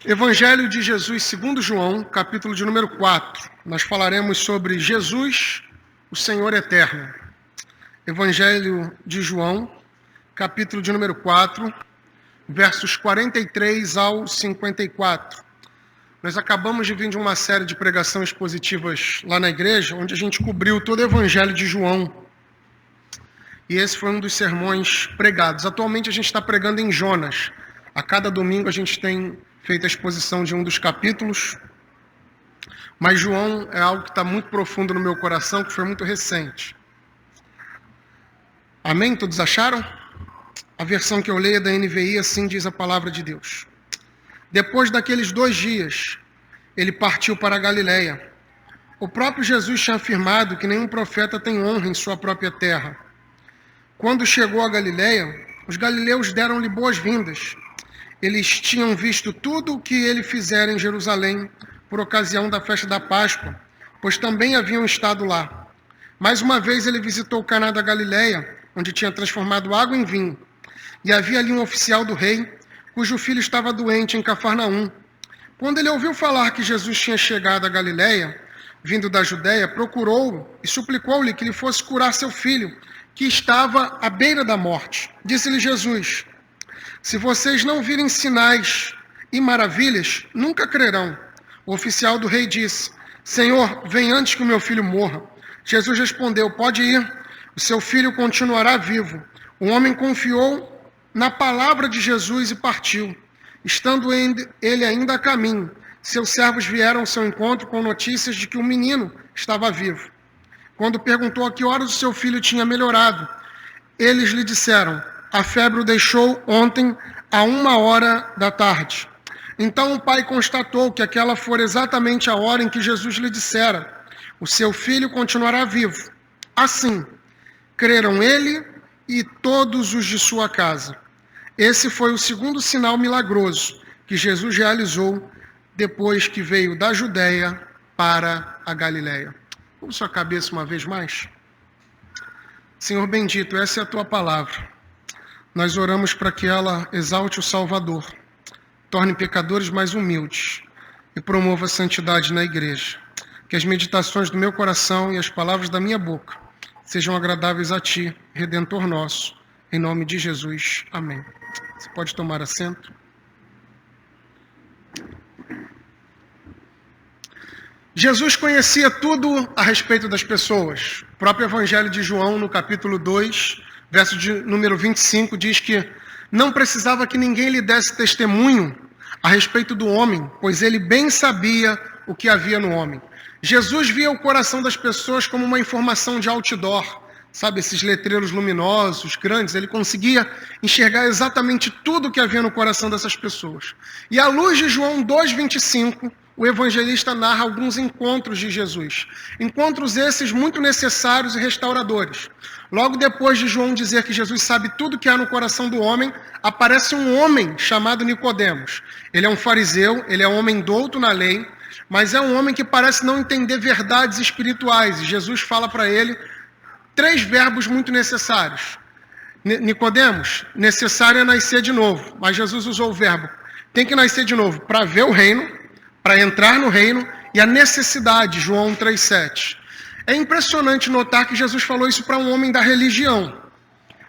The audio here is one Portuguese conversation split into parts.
Evangelho de Jesus segundo João, capítulo de número 4. Nós falaremos sobre Jesus, o Senhor eterno. Evangelho de João, capítulo de número 4, versos 43 ao 54. Nós acabamos de vir de uma série de pregações expositivas lá na igreja, onde a gente cobriu todo o Evangelho de João. E esse foi um dos sermões pregados. Atualmente a gente está pregando em Jonas. A cada domingo a gente tem feito a exposição de um dos capítulos. Mas João é algo que está muito profundo no meu coração, que foi muito recente. Amém? Todos acharam? A versão que eu leio é da NVI, assim diz a palavra de Deus. Depois daqueles 2 dias, ele partiu para a Galileia. O próprio Jesus tinha afirmado que nenhum profeta tem honra em sua própria terra. Quando chegou a Galileia, os galileus deram-lhe boas-vindas. Eles tinham visto tudo o que ele fizera em Jerusalém por ocasião da festa da Páscoa, pois também haviam estado lá. Mais uma vez ele visitou Caná da Galileia, onde tinha transformado água em vinho. E havia ali um oficial do rei, cujo filho estava doente em Cafarnaum. Quando ele ouviu falar que Jesus tinha chegado à Galileia, vindo da Judéia, procurou-o e suplicou-lhe que lhe fosse curar seu filho, que estava à beira da morte. Disse-lhe Jesus: se vocês não virem sinais e maravilhas, nunca crerão. O oficial do rei disse: Senhor, vem antes que o meu filho morra. Jesus respondeu: pode ir, o seu filho continuará vivo. O homem confiou na palavra de Jesus e partiu. Estando ele ainda a caminho, seus servos vieram ao seu encontro com notícias de que o menino estava vivo. Quando perguntou a que horas o seu filho tinha melhorado, eles lhe disseram: a febre o deixou ontem a 13h. Então o pai constatou que aquela fora exatamente a hora em que Jesus lhe dissera: o seu filho continuará vivo. Assim, creram ele e todos os de sua casa. Esse foi o segundo sinal milagroso que Jesus realizou depois que veio da Judéia para a Galileia. Curva sua cabeça uma vez mais. Senhor bendito, essa é a tua palavra. Nós oramos para que ela exalte o Salvador, torne pecadores mais humildes e promova a santidade na igreja. Que as meditações do meu coração e as palavras da minha boca sejam agradáveis a ti, Redentor nosso, em nome de Jesus. Amém. Você pode tomar assento. Jesus conhecia tudo a respeito das pessoas. O próprio Evangelho de João, no capítulo 2, verso de número 25, diz que não precisava que ninguém lhe desse testemunho a respeito do homem, pois ele bem sabia o que havia no homem. Jesus via o coração das pessoas como uma informação de outdoor, sabe, esses letreiros luminosos, grandes. Ele conseguia enxergar exatamente tudo o que havia no coração dessas pessoas. E à luz de João 2,25, o evangelista narra alguns encontros de Jesus. Encontros esses muito necessários e restauradores. Logo depois de João dizer que Jesus sabe tudo o que há no coração do homem, aparece um homem chamado Nicodemos. Ele é um fariseu, ele é um homem douto na lei, mas é um homem que parece não entender verdades espirituais. E Jesus fala para ele 3 verbos muito necessários. Nicodemos, necessário é nascer de novo. Mas Jesus usou o verbo: tem que nascer de novo para ver o reino, para entrar no reino, e a necessidade, João 3,7. É impressionante notar que Jesus falou isso para um homem da religião,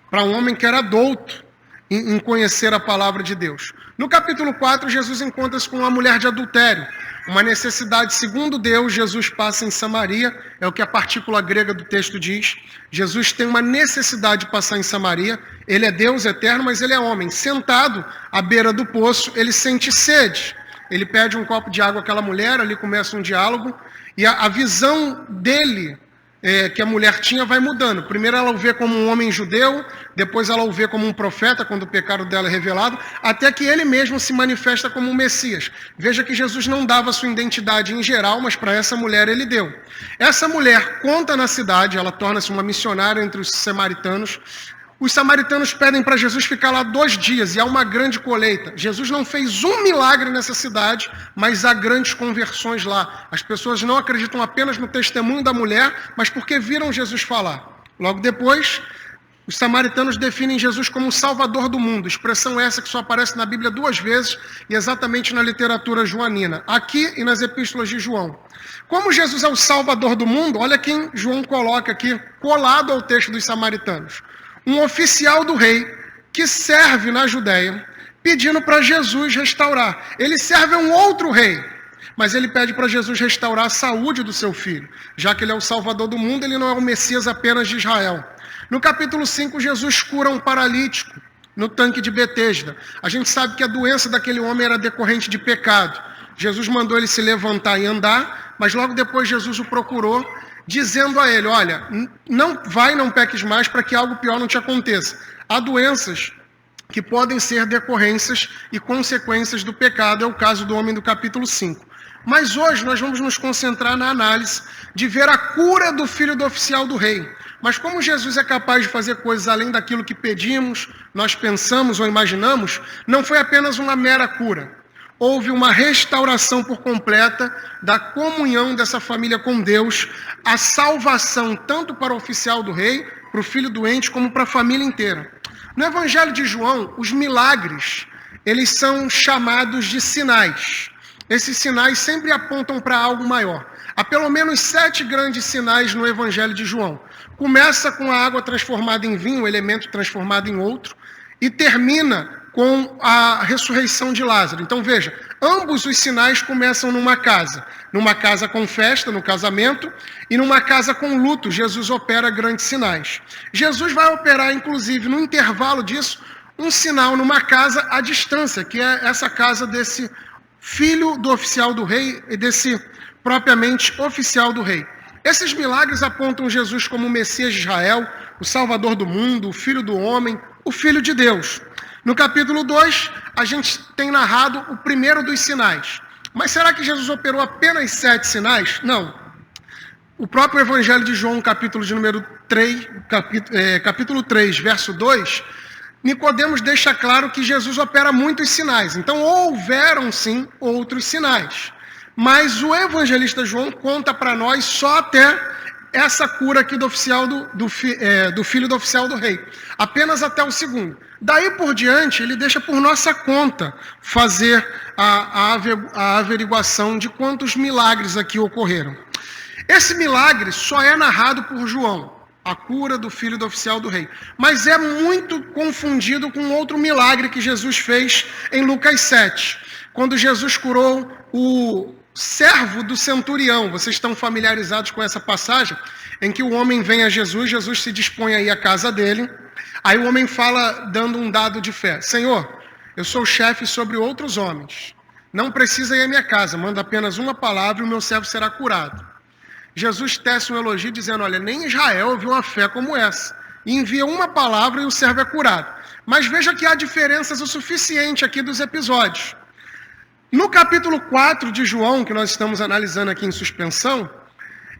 para um homem que era douto em conhecer a palavra de Deus. No capítulo 4, Jesus encontra-se com uma mulher de adultério. Uma necessidade segundo Deus, Jesus passa em Samaria, é o que a partícula grega do texto diz. Jesus tem uma necessidade de passar em Samaria. Ele é Deus eterno, mas ele é homem. Sentado à beira do poço, ele sente sede. Ele pede um copo de água àquela mulher, ali começa um diálogo, e a visão dele, que a mulher tinha, vai mudando. Primeiro ela o vê como um homem judeu, depois ela o vê como um profeta, quando o pecado dela é revelado, até que ele mesmo se manifesta como um Messias. Veja que Jesus não dava sua identidade em geral, mas para essa mulher ele deu. Essa mulher conta na cidade, ela torna-se uma missionária entre os samaritanos. Os samaritanos pedem para Jesus ficar lá 2 dias, e há uma grande colheita. Jesus não fez um milagre nessa cidade, mas há grandes conversões lá. As pessoas não acreditam apenas no testemunho da mulher, mas porque viram Jesus falar. Logo depois, Os samaritanos definem Jesus como o Salvador do mundo, expressão essa que só aparece na Bíblia 2 vezes e exatamente na literatura joanina, aqui e nas epístolas de João. Como Jesus é o Salvador do mundo, olha quem João coloca aqui, colado ao texto dos samaritanos. Um oficial do rei que serve na Judéia, pedindo para Jesus restaurar. Ele serve a um outro rei, mas ele pede para Jesus restaurar a saúde do seu filho. Já que ele é o Salvador do mundo, ele não é o Messias apenas de Israel. No capítulo 5, Jesus cura um paralítico no tanque de Betesda. A gente sabe que a doença daquele homem era decorrente de pecado. Jesus mandou ele se levantar e andar, mas logo depois Jesus o procurou, dizendo a ele, olha, não peques mais para que algo pior não te aconteça. Há doenças que podem ser decorrências e consequências do pecado, é o caso do homem do capítulo 5. Mas hoje nós vamos nos concentrar na análise de ver a cura do filho do oficial do rei. Mas como Jesus é capaz de fazer coisas além daquilo que pedimos, nós pensamos ou imaginamos, não foi apenas uma mera cura. Houve uma restauração por completa da comunhão dessa família com Deus, a salvação tanto para o oficial do rei, para o filho doente, como para a família inteira. No Evangelho de João, os milagres, eles são chamados de sinais. Esses sinais sempre apontam para algo maior. Há pelo menos 7 grandes sinais no Evangelho de João. Começa com a água transformada em vinho, o elemento transformado em outro, e termina com a ressurreição de Lázaro. Então veja, ambos os sinais começam numa casa com festa, no casamento, e numa casa com luto, Jesus opera grandes sinais. Jesus vai operar, inclusive, no intervalo disso, um sinal numa casa à distância, que é essa casa desse filho do oficial do rei e desse propriamente oficial do rei. Esses milagres apontam Jesus como o Messias de Israel, o Salvador do mundo, o Filho do homem, o Filho de Deus. No capítulo 2, a gente tem narrado o primeiro dos sinais. Mas será que Jesus operou apenas 7 sinais? Não. O próprio Evangelho de João, capítulo 3, verso 2, Nicodemos deixa claro que Jesus opera muitos sinais. Então houveram sim outros sinais. Mas o evangelista João conta para nós só até essa cura aqui do oficial do filho do oficial do rei. Apenas até o segundo. Daí por diante, ele deixa por nossa conta fazer a averiguação de quantos milagres aqui ocorreram. Esse milagre só é narrado por João, a cura do filho do oficial do rei. Mas é muito confundido com outro milagre que Jesus fez em Lucas 7. Quando Jesus curou o servo do centurião. Vocês estão familiarizados com essa passagem em que o homem vem a Jesus, Jesus se dispõe a ir à casa dele. Aí o homem fala dando um dado de fé. Senhor, eu sou chefe sobre outros homens. Não precisa ir à minha casa, manda apenas uma palavra e o meu servo será curado. Jesus tece um elogio dizendo, olha, nem Israel viu uma fé como essa. E envia uma palavra e o servo é curado. Mas veja que há diferenças o suficiente aqui dos episódios. No capítulo 4 de João, que nós estamos analisando aqui em suspensão,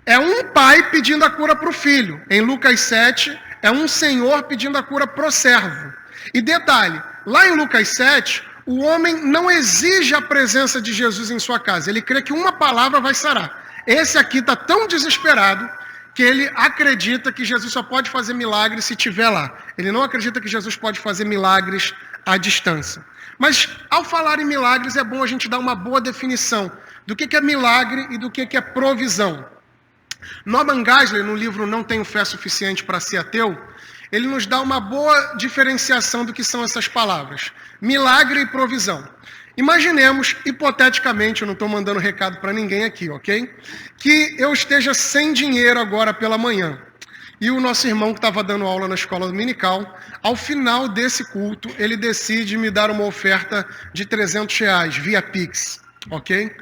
é um pai pedindo a cura para o filho. Em Lucas 7, é um senhor pedindo a cura para o servo. E detalhe, lá em Lucas 7, o homem não exige a presença de Jesus em sua casa. Ele crê que uma palavra vai sarar. Esse aqui está tão desesperado que ele acredita que Jesus só pode fazer milagres se estiver lá. Ele não acredita que Jesus pode fazer milagres à distância. Mas, ao falar em milagres, é bom a gente dar uma boa definição do que é milagre e do que é provisão. Norman Geisler, no livro Não Tenho Fé Suficiente para Ser Ateu, ele nos dá uma boa diferenciação do que são essas palavras. Milagre e provisão. Imaginemos, hipoteticamente, eu não estou mandando recado para ninguém aqui, ok? Que eu esteja sem dinheiro agora pela manhã. E o nosso irmão que estava dando aula na escola dominical, ao final desse culto, ele decide me dar uma oferta de R$300 via Pix, ok?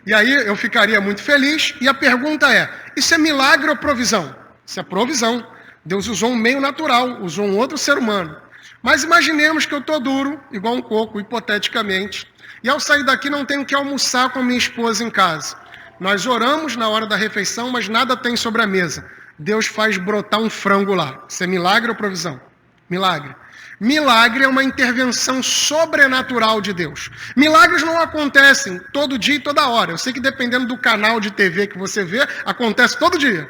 E aí eu ficaria muito feliz. E a pergunta é, isso é milagre ou provisão? Isso é provisão. Deus usou um meio natural, usou um outro ser humano. Mas imaginemos que eu estou duro, igual um coco, hipoteticamente, e ao sair daqui não tenho que almoçar com a minha esposa em casa. Nós oramos na hora da refeição, mas nada tem sobre a mesa. Deus faz brotar um frango lá. Isso é milagre ou provisão? Milagre. Milagre é uma intervenção sobrenatural de Deus. Milagres não acontecem todo dia e toda hora. Eu sei que dependendo do canal de TV que você vê, acontece todo dia.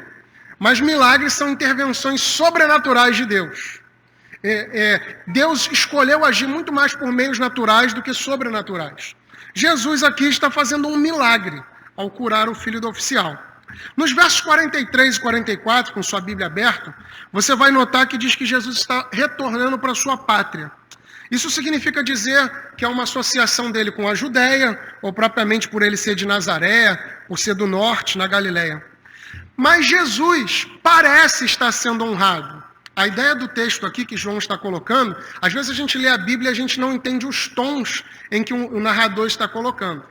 Mas milagres são intervenções sobrenaturais de Deus. Deus escolheu agir muito mais por meios naturais do que sobrenaturais. Jesus aqui está fazendo um milagre ao curar o filho do oficial. Nos versos 43 e 44, com sua Bíblia aberta, você vai notar que diz que Jesus está retornando para sua pátria. Isso significa dizer que é uma associação dele com a Judéia, ou propriamente por ele ser de Nazaré, por ser do norte, na Galileia. Mas Jesus parece estar sendo honrado. A ideia do texto aqui que João está colocando, às vezes a gente lê a Bíblia e a gente não entende os tons em que o narrador está colocando.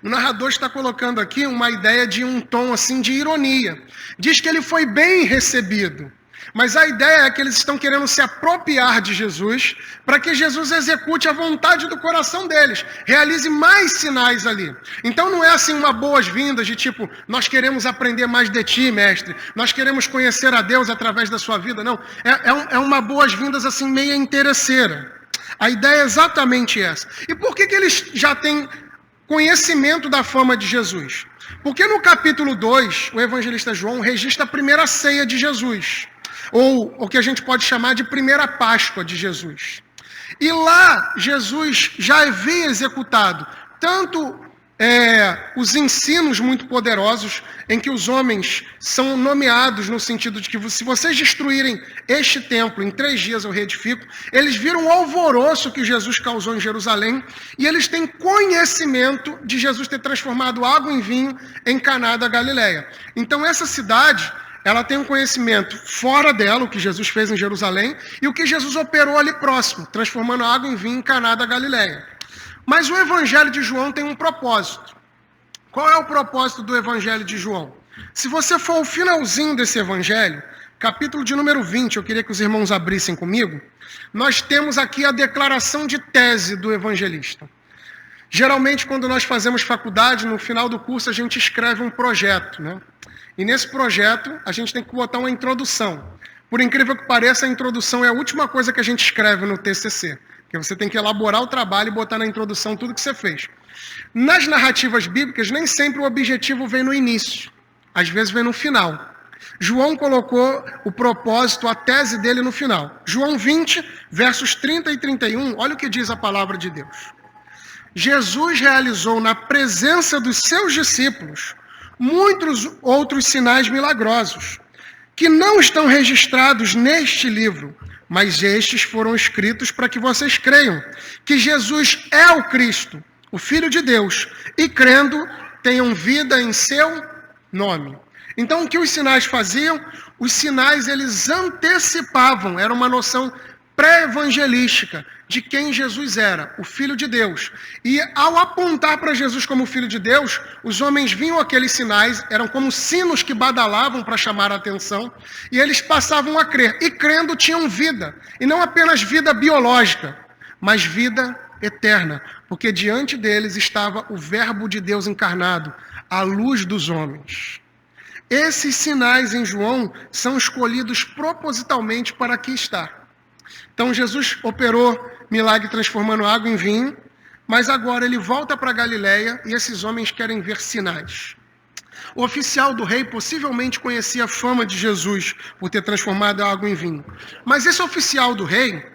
O narrador está colocando aqui uma ideia de um tom assim de ironia. Diz que ele foi bem recebido. Mas a ideia é que eles estão querendo se apropriar de Jesus para que Jesus execute a vontade do coração deles, realize mais sinais ali. Então não é assim uma boas-vindas de tipo, nós queremos aprender mais de ti, mestre, nós queremos conhecer a Deus através da sua vida, não. É uma boas-vindas assim meia interesseira. A ideia é exatamente essa. E por que eles já têm conhecimento da fama de Jesus? Porque no capítulo 2, o evangelista João registra a primeira ceia de Jesus, ou o que a gente pode chamar de primeira Páscoa de Jesus. E lá, Jesus já havia executado tanto os ensinos muito poderosos, em que os homens são nomeados no sentido de que se vocês destruírem este templo, em 3 dias eu reedifico. Eles viram o alvoroço que Jesus causou em Jerusalém, e eles têm conhecimento de Jesus ter transformado água em vinho em Caná da Galileia. Então essa cidade, ela tem um conhecimento fora dela, o que Jesus fez em Jerusalém, e o que Jesus operou ali próximo, transformando a água em vinho em Caná da Galileia. Mas o Evangelho de João tem um propósito. Qual é o propósito do Evangelho de João? Se você for ao finalzinho desse Evangelho, capítulo de número 20, eu queria que os irmãos abrissem comigo, nós temos aqui a declaração de tese do evangelista. Geralmente, quando nós fazemos faculdade, no final do curso, a gente escreve um projeto, né? E nesse projeto, a gente tem que botar uma introdução. Por incrível que pareça, a introdução é a última coisa que a gente escreve no TCC. Porque você tem que elaborar o trabalho e botar na introdução tudo que você fez. Nas narrativas bíblicas, nem sempre o objetivo vem no início. Às vezes vem no final. João colocou o propósito, a tese dele no final. João 20, versos 30 e 31, olha o que diz a palavra de Deus. Jesus realizou na presença dos seus discípulos muitos outros sinais milagrosos, que não estão registrados neste livro, mas estes foram escritos para que vocês creiam que Jesus é o Cristo, o Filho de Deus, e crendo, tenham vida em seu nome. Então, o que os sinais faziam? Os sinais, eles antecipavam, era uma noção pré-evangelística de quem Jesus era, o Filho de Deus. E ao apontar para Jesus como Filho de Deus, os homens viam aqueles sinais, eram como sinos que badalavam para chamar a atenção, e eles passavam a crer. E crendo tinham vida, e não apenas vida biológica, mas vida eterna, porque diante deles estava o Verbo de Deus encarnado, a luz dos homens. Esses sinais em João são escolhidos propositalmente para aqui estar. Então Jesus operou milagre transformando água em vinho, mas agora ele volta para Galileia e esses homens querem ver sinais. O oficial do rei possivelmente conhecia a fama de Jesus por ter transformado a água em vinho. Mas esse oficial do rei,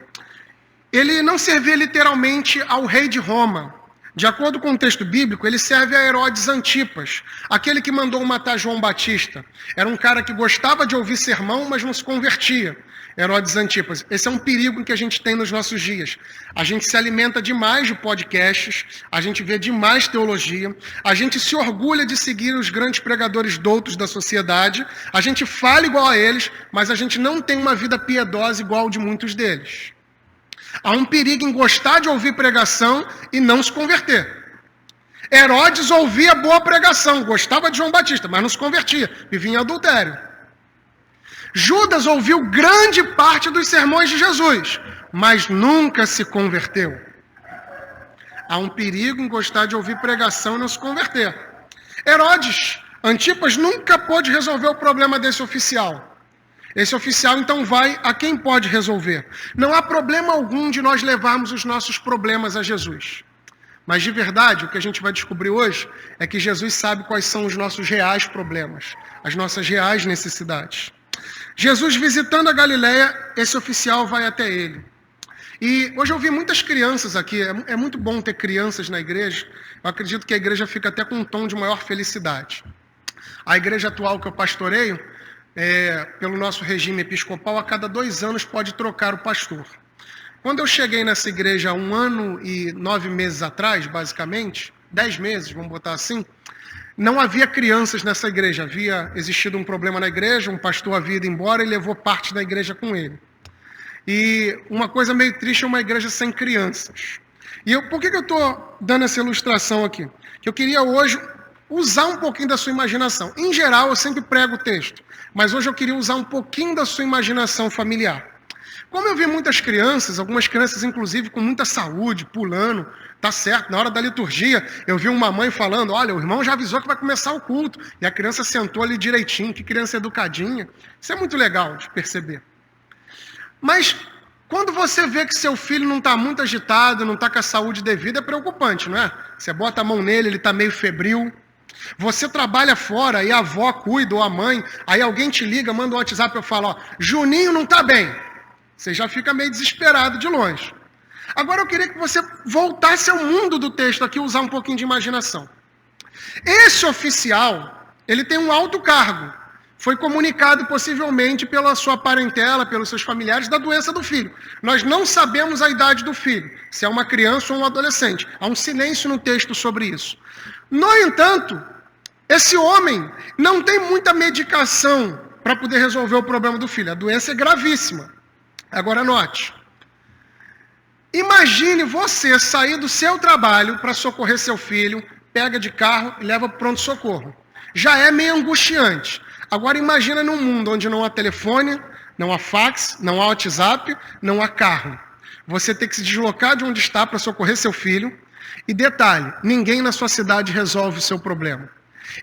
ele não servia literalmente ao rei de Roma. De acordo com o texto bíblico, ele serve a Herodes Antipas, aquele que mandou matar João Batista. Era um cara que gostava de ouvir sermão, mas não se convertia. Herodes Antipas. Esse é um perigo que a gente tem nos nossos dias. A gente se alimenta demais de podcasts, a gente vê demais teologia, a gente se orgulha de seguir os grandes pregadores doutos da sociedade, a gente fala igual a eles, mas a gente não tem uma vida piedosa igual de muitos deles. Há um perigo em gostar de ouvir pregação e não se converter. Herodes ouvia boa pregação, gostava de João Batista, mas não se convertia, vivia em adultério. Judas ouviu grande parte dos sermões de Jesus, mas nunca se converteu. Há um perigo em gostar de ouvir pregação e não se converter. Herodes Antipas nunca pôde resolver o problema desse oficial. Esse oficial, então, vai a quem pode resolver. Não há problema algum de nós levarmos os nossos problemas a Jesus. Mas, de verdade, o que a gente vai descobrir hoje é que Jesus sabe quais são os nossos reais problemas, as nossas reais necessidades. Jesus visitando a Galileia, esse oficial vai até ele. E hoje eu vi muitas crianças aqui, é muito bom ter crianças na igreja. Eu acredito que a igreja fica até com um tom de maior felicidade. A igreja atual que eu pastoreio, pelo nosso regime episcopal, a cada 2 anos pode trocar o pastor. Quando eu cheguei nessa igreja há 1 ano e 9 meses atrás, basicamente, 10 meses, vamos botar assim, não havia crianças nessa igreja. Havia existido um problema na igreja, um pastor havia ido embora e levou parte da igreja com ele. E uma coisa meio triste é uma igreja sem crianças. E por que eu estou dando essa ilustração aqui? Que eu queria hoje usar um pouquinho da sua imaginação. Em geral, eu sempre prego o texto, mas hoje eu queria usar um pouquinho da sua imaginação familiar. Como eu vi muitas crianças, algumas crianças inclusive com muita saúde, pulando, tá certo, na hora da liturgia, eu vi uma mãe falando, olha, o irmão já avisou que vai começar o culto, e a criança sentou ali direitinho, que criança educadinha. Isso é muito legal de perceber. Mas quando você vê que seu filho não está muito agitado, não está com a saúde devida, é preocupante, não é? Você bota a mão nele, ele está meio febril. Você trabalha fora e a avó cuida, ou a mãe, aí alguém te liga, manda um WhatsApp e eu falo, ó, Juninho não está bem. Você já fica meio desesperado de longe. Agora eu queria que você voltasse ao mundo do texto aqui, usar um pouquinho de imaginação. Esse oficial, ele tem um alto cargo. Foi comunicado possivelmente pela sua parentela, pelos seus familiares, da doença do filho. Nós não sabemos a idade do filho, se é uma criança ou um adolescente. Há um silêncio no texto sobre isso. No entanto, esse homem não tem muita medicação para poder resolver o problema do filho. A doença é gravíssima. Agora note. Imagine você sair do seu trabalho para socorrer seu filho, pega de carro e leva para o pronto-socorro. Já é meio angustiante. Agora imagina num mundo onde não há telefone, não há fax, não há WhatsApp, não há carro. Você tem que se deslocar de onde está para socorrer seu filho. E detalhe, ninguém na sua cidade resolve o seu problema.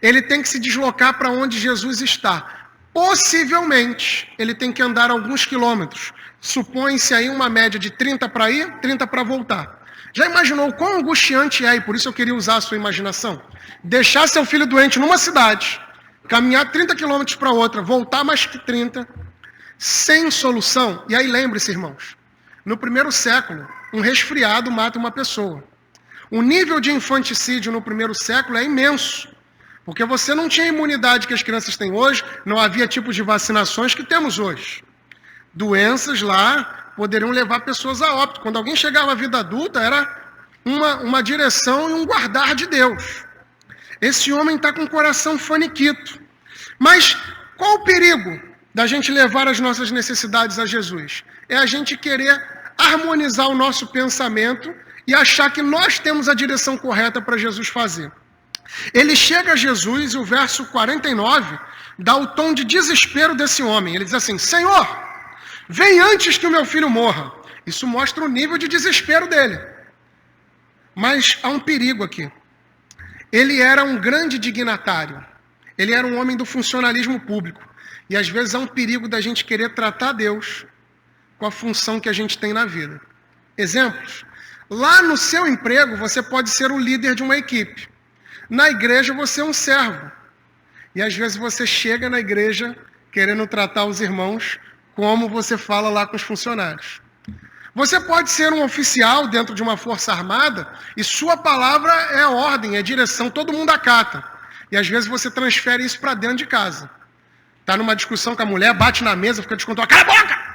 Ele tem que se deslocar para onde Jesus está. Possivelmente, ele tem que andar alguns quilômetros. Supõe-se aí uma média de 30 para ir, 30 para voltar. Já imaginou quão angustiante é, e por isso eu queria usar a sua imaginação? Deixar seu filho doente numa cidade, caminhar 30 quilômetros para outra, voltar mais que 30, sem solução. E aí lembre-se, irmãos, no 1º século, um resfriado mata uma pessoa. O nível de infanticídio no 1º século é imenso, porque você não tinha a imunidade que as crianças têm hoje, não havia tipos de vacinações que temos hoje. Doenças lá poderiam levar pessoas a óbito. Quando alguém chegava à vida adulta, era uma direção e um guardar de Deus. Esse homem está com o coração faniquito. Mas qual o perigo da gente levar as nossas necessidades a Jesus? É a gente querer harmonizar o nosso pensamento e achar que nós temos a direção correta para Jesus fazer. Ele chega a Jesus e o verso 49 dá o tom de desespero desse homem. Ele diz assim, Senhor, vem antes que o meu filho morra. Isso mostra o nível de desespero dele. Mas há um perigo aqui. Ele era um grande dignatário. Ele era um homem do funcionalismo público. E às vezes há um perigo da gente querer tratar Deus com a função que a gente tem na vida. Exemplos. Lá no seu emprego, você pode ser o líder de uma equipe. Na igreja, você é um servo. E às vezes você chega na igreja querendo tratar os irmãos como você fala lá com os funcionários. Você pode ser um oficial dentro de uma força armada e sua palavra é ordem, é direção, todo mundo acata. E às vezes você transfere isso para dentro de casa. Está numa discussão com a mulher, bate na mesa, fica descontrolado, cala a boca!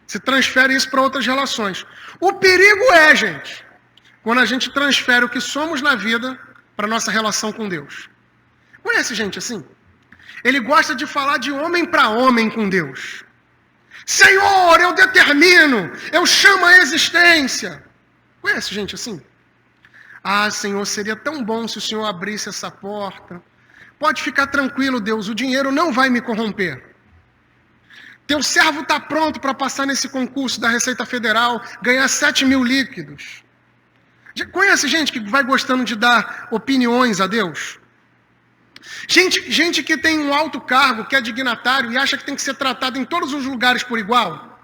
Você transfere isso para outras relações. O perigo é, gente, quando a gente transfere o que somos na vida para a nossa relação com Deus. Conhece gente assim? Ele gosta de falar de homem para homem com Deus. Senhor, eu determino, eu chamo a existência. Conhece gente assim? Ah, Senhor, seria tão bom se o Senhor abrisse essa porta. Pode ficar tranquilo, Deus, o dinheiro não vai me corromper. Teu servo está pronto para passar nesse concurso da Receita Federal, ganhar 7 mil líquidos. Conhece gente que vai gostando de dar opiniões a Deus? Gente que tem um alto cargo, que é dignatário e acha que tem que ser tratado em todos os lugares por igual.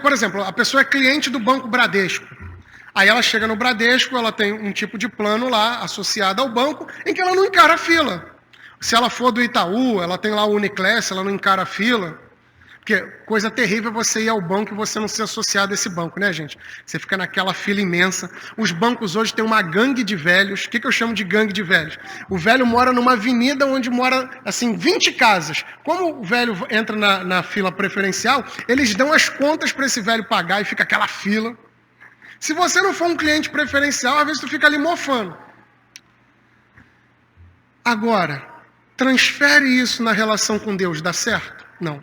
Por exemplo, a pessoa é cliente do Banco Bradesco. Aí ela chega no Bradesco, ela tem um tipo de plano lá associado ao banco, em que ela não encara a fila. Se ela for do Itaú, ela tem lá o Uniclass, ela não encara a fila. Porque coisa terrível é você ir ao banco e você não ser associado a esse banco, né, gente? Você fica naquela fila imensa. Os bancos hoje têm uma gangue de velhos. O que eu chamo de gangue de velhos? O velho mora numa avenida onde mora, assim, 20 casas. Como o velho entra na fila preferencial, eles dão as contas para esse velho pagar e fica aquela fila. Se você não for um cliente preferencial, às vezes tu fica ali mofando. Agora, transfere isso na relação com Deus, dá certo? Não.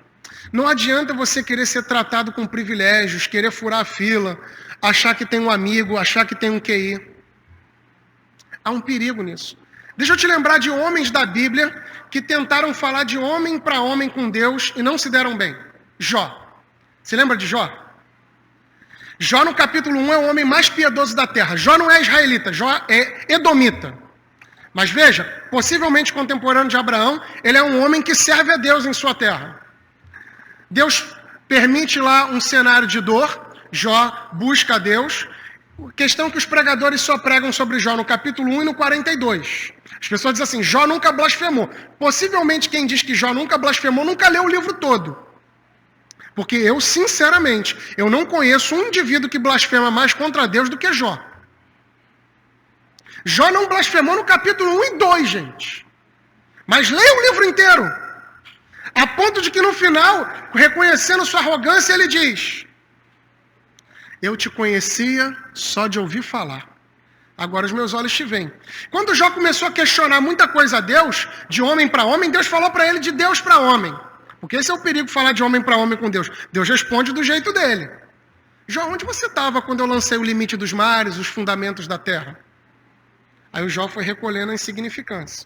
Não adianta você querer ser tratado com privilégios, querer furar a fila, achar que tem um amigo, achar que tem um QI. Há um perigo nisso. Deixa eu te lembrar de homens da Bíblia que tentaram falar de homem para homem com Deus e não se deram bem. Jó. Você lembra de Jó? Jó no capítulo 1 é o homem mais piedoso da terra. Jó não é israelita, Jó é edomita. Mas veja, possivelmente contemporâneo de Abraão, ele é um homem que serve a Deus em sua terra. Deus permite lá um cenário de dor, Jó busca a Deus. Questão que os pregadores só pregam sobre Jó no capítulo 1 e no 42. As pessoas dizem assim, Jó nunca blasfemou. Possivelmente quem diz que Jó nunca blasfemou, nunca leu o livro todo. Porque eu, sinceramente, eu não conheço um indivíduo que blasfema mais contra Deus do que Jó. Jó não blasfemou no capítulo 1 e 2, gente. Mas leia o livro inteiro. A ponto de que no final, reconhecendo sua arrogância, ele diz: eu te conhecia só de ouvir falar. Agora os meus olhos te veem. Quando Jó começou a questionar muita coisa a Deus, de homem para homem, Deus falou para ele de Deus para homem. Porque esse é o perigo, falar de homem para homem com Deus. Deus responde do jeito dele. Jó, onde você estava quando eu lancei o limite dos mares, os fundamentos da terra? Aí o Jó foi recolhendo a insignificância.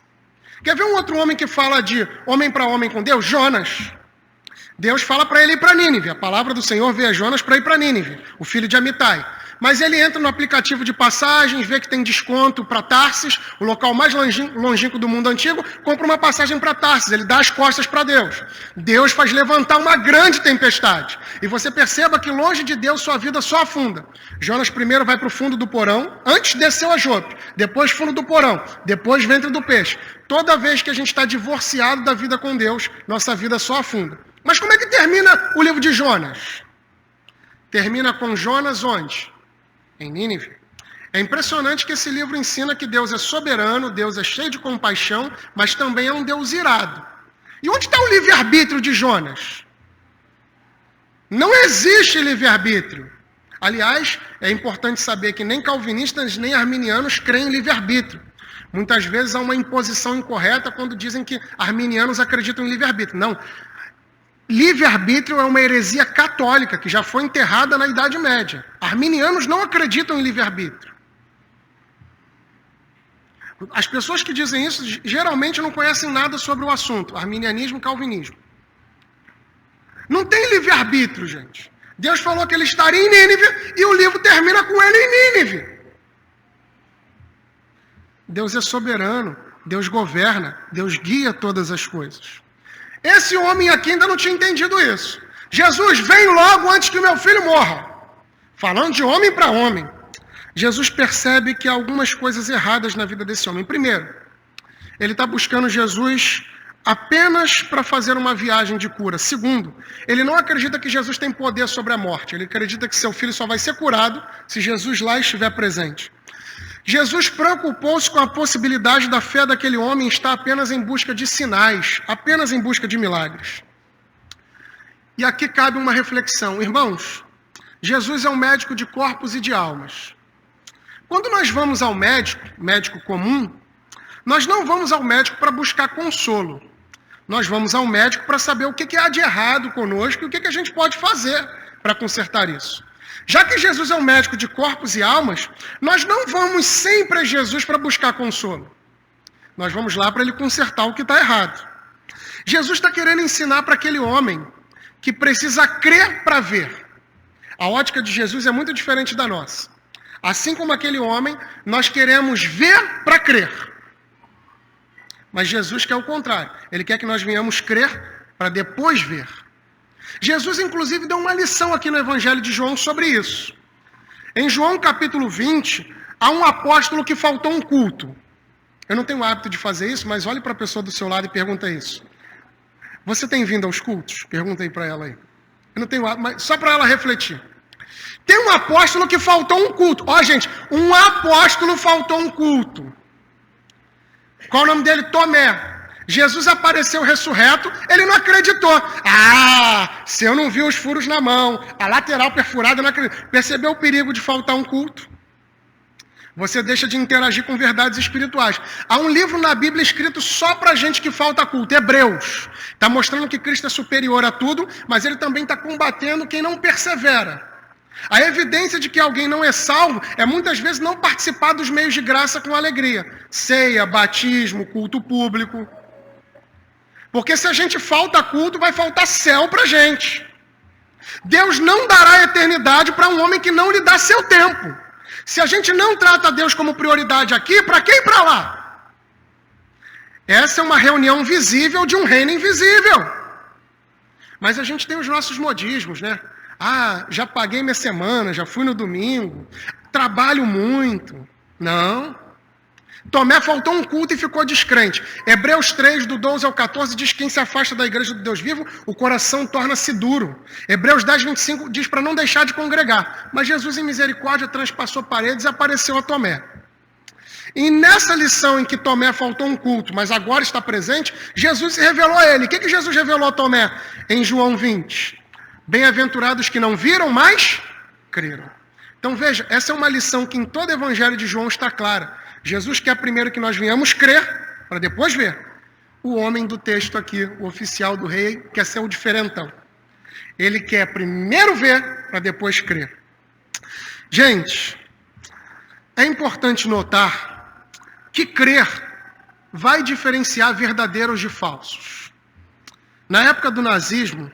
Quer ver um outro homem que fala de homem para homem com Deus? Jonas. Deus fala para ele ir para Nínive. A palavra do Senhor vê a Jonas para ir para Nínive, o filho de Amitai. Mas ele entra no aplicativo de passagens, vê que tem desconto para Tarsis, o local mais longínquo do mundo antigo, compra uma passagem para Tarsis, ele dá as costas para Deus. Deus faz levantar uma grande tempestade. E você perceba que longe de Deus sua vida só afunda. Jonas primeiro vai para o fundo do porão, antes desceu a Jope, depois fundo do porão, depois ventre do peixe. Toda vez que a gente está divorciado da vida com Deus, nossa vida só afunda. Mas como é que termina o livro de Jonas? Termina com Jonas onde? Em Nínive. É impressionante que esse livro ensina que Deus é soberano, Deus é cheio de compaixão, mas também é um Deus irado. E onde está o livre-arbítrio de Jonas? Não existe livre-arbítrio. Aliás, é importante saber que nem calvinistas nem arminianos creem em livre-arbítrio. Muitas vezes há uma imposição incorreta quando dizem que arminianos acreditam em livre-arbítrio. Não. Livre-arbítrio é uma heresia católica que já foi enterrada na Idade Média. Arminianos não acreditam em livre-arbítrio. As pessoas que dizem isso geralmente não conhecem nada sobre o assunto, arminianismo e calvinismo. Não tem livre-arbítrio, gente. Deus falou que ele estaria em Nínive e o livro termina com ele em Nínive. Deus é soberano, Deus governa, Deus guia todas as coisas. Esse homem aqui ainda não tinha entendido isso. Jesus, vem logo antes que o meu filho morra. Falando de homem para homem. Jesus percebe que há algumas coisas erradas na vida desse homem. Primeiro, ele está buscando Jesus apenas para fazer uma viagem de cura. Segundo, ele não acredita que Jesus tem poder sobre a morte. Ele acredita que seu filho só vai ser curado se Jesus lá estiver presente. Jesus preocupou-se com a possibilidade da fé daquele homem estar apenas em busca de sinais, apenas em busca de milagres. E aqui cabe uma reflexão. Irmãos, Jesus é um médico de corpos e de almas. Quando nós vamos ao médico comum, nós não vamos ao médico para buscar consolo. Nós vamos ao médico para saber o que há de errado conosco e o que a gente pode fazer para consertar isso. Já que Jesus é um médico de corpos e almas, nós não vamos sempre a Jesus para buscar consolo. Nós vamos lá para ele consertar o que está errado. Jesus está querendo ensinar para aquele homem que precisa crer para ver. A ótica de Jesus é muito diferente da nossa. Assim como aquele homem, nós queremos ver para crer. Mas Jesus quer o contrário. Ele quer que nós venhamos crer para depois ver. Jesus, inclusive, deu uma lição aqui no Evangelho de João sobre isso. Em João capítulo 20, há um apóstolo que faltou um culto. Eu não tenho o hábito de fazer isso, mas olhe para a pessoa do seu lado e pergunta isso. Você tem vindo aos cultos? Pergunta aí para ela aí. Eu não tenho hábito, mas só para ela refletir. Tem um apóstolo que faltou um culto. Ó, gente, um apóstolo faltou um culto. Qual o nome dele? Tomé. Jesus apareceu ressurreto, ele não acreditou. Se eu não vi os furos na mão, a lateral perfurada, eu não acredito. Percebeu o perigo de faltar um culto? Você deixa de interagir com verdades espirituais. Há um livro na Bíblia escrito só para gente que falta culto, Hebreus. Está mostrando que Cristo é superior a tudo, mas ele também está combatendo quem não persevera. A evidência de que alguém não é salvo é muitas vezes não participar dos meios de graça com alegria. Ceia, batismo, culto público. Porque se a gente falta culto, vai faltar céu para a gente. Deus não dará eternidade para um homem que não lhe dá seu tempo. Se a gente não trata Deus como prioridade aqui, para quem ir para lá? Essa é uma reunião visível de um reino invisível. Mas a gente tem os nossos modismos, né? Já paguei minha semana, já fui no domingo, trabalho muito. Não. Tomé faltou um culto e ficou descrente. Hebreus 3, do 12 ao 14, diz que quem se afasta da igreja do Deus vivo, o coração torna-se duro. Hebreus 10, 25 diz para não deixar de congregar. Mas Jesus, em misericórdia, transpassou paredes e apareceu a Tomé. E nessa lição em que Tomé faltou um culto, mas agora está presente, Jesus se revelou a ele. O que Jesus revelou a Tomé em João 20? Bem-aventurados que não viram, mas creram. Então veja, essa é uma lição que em todo o evangelho de João está clara. Jesus quer primeiro que nós venhamos crer, para depois ver. O homem do texto aqui, o oficial do rei, quer ser o diferentão. Ele quer primeiro ver, para depois crer. Gente, é importante notar que crer vai diferenciar verdadeiros de falsos. Na época do nazismo,